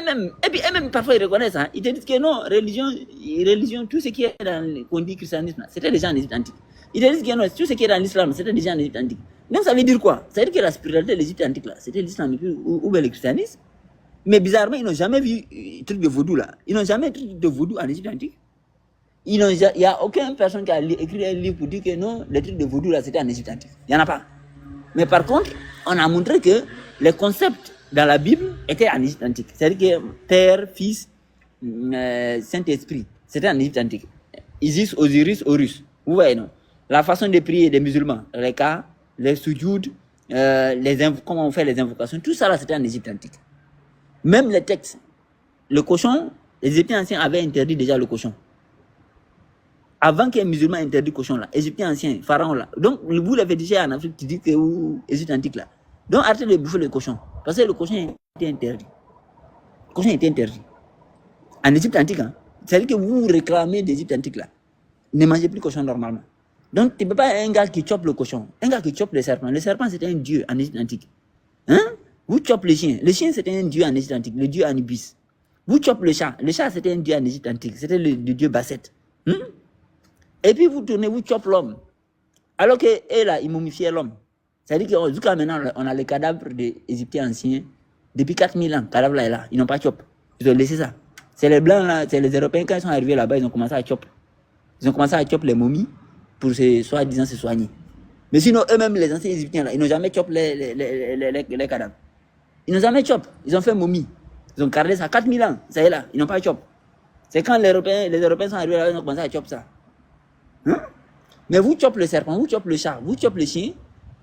et puis eux-mêmes, parfois, ils reconnaissent, hein, ils te disent que non, religion, tout ce qui est dans, qu'on dit christianisme, c'était déjà en Égypte antique. Ils te disent que non, tout ce qui est dans l'islam, c'était déjà en Égypte antique. Donc ça veut dire quoi? Ça veut dire que la spiritualité de l'Égypte antique, là, c'était l'islam ou bien le christianisme. Mais bizarrement, ils n'ont jamais vu truc de vaudou, là. Ils n'ont jamais vu truc de vaudou en Égypte antique. Il n'y a aucune personne qui a écrit un livre pour dire que non, les trucs de vaudou, là, c'était en Égypte antique. Il n'y en a pas. Mais par contre, on a montré que les concepts dans la Bible étaient en Égypte antique. C'est-à-dire que Père, Fils, Saint-Esprit, c'était en Égypte antique. Isis, Osiris, Horus. Vous voyez, non? La façon de prier des musulmans, les cas, les soujouds, comment on fait les invocations, tout ça là, c'était en Égypte antique. Même les textes, le cochon, les Égyptiens anciens avaient interdit déjà le cochon. Avant qu'un musulman interdit le cochon là, Égyptiens anciens, pharaons là. Donc, vous l'avez déjà en Afrique, tu dis que Égypte antique là. Donc, arrêtez de bouffer le cochon. Parce que le cochon était interdit. Le cochon était interdit. En Égypte antique, hein. C'est-à-dire que vous réclamez d'Égypte antique là. Ne mangez plus le cochon normalement. Donc, tu ne peux pas un gars qui chope le cochon. Un gars qui chope le serpent. Le serpent, c'était un dieu en Égypte antique. Hein? Vous chopez le chien. Le chien, c'était un dieu en Égypte antique. Le dieu Anubis. Vous chopez le chat. Le chat, c'était un dieu en Égypte antique. C'était le dieu Basset. Et puis, vous tournez, vous chopez l'homme. Alors que, eux, là, ils mommifiaient l'homme. C'est-à-dire que jusqu'à maintenant, on a les cadavres des Égyptiens anciens. Depuis 4000 ans, cadavre là est là. Ils n'ont pas chopé. Ils ont laissé ça. C'est les Blancs, là, c'est les Européens, quand ils sont arrivés là-bas, ils ont commencé à chopper. Ils ont commencé à chopper les momies pour soi-disant se soigner. Mais sinon, eux-mêmes, les anciens Égyptiens, là, ils n'ont jamais chopé les cadavres. Ils n'ont jamais chopé. Ils ont fait momie. Ils ont gardé ça 4000 ans. Ça y est là. Ils n'ont pas chopé. C'est quand les Européens sont arrivés là, ils ont commencé à chopper ça. Hein? Mais vous chopez le serpent, vous chopez le chat, vous chopez le chien,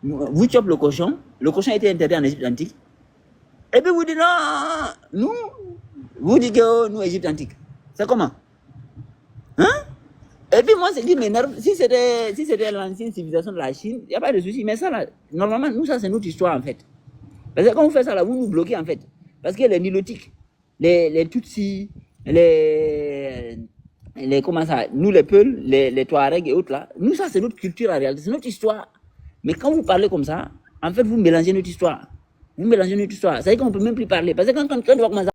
vous chopez le cochon. Le cochon a été interdit en Égypte antique. Et puis vous dites non, nous, vous dites que nous, Égypte antique. C'est comment? Hein? Et puis moi, c'est qui m'énerve. Si c'était l'ancienne civilisation de la Chine, il n'y a pas de souci. Mais ça, là, normalement, nous, ça, c'est notre histoire, en fait. Parce que quand vous faites ça, là, vous nous bloquez, en fait. Parce que les Nilotiques, les Tutsis, comment ça, nous, les Peuls, les Touaregs et autres, là, nous, ça, c'est notre culture, en réalité. C'est notre histoire. Mais quand vous parlez comme ça, en fait, vous mélangez notre histoire. Vous mélangez notre histoire. Ça veut dire qu'on ne peut même plus parler. Parce que quand on va commencer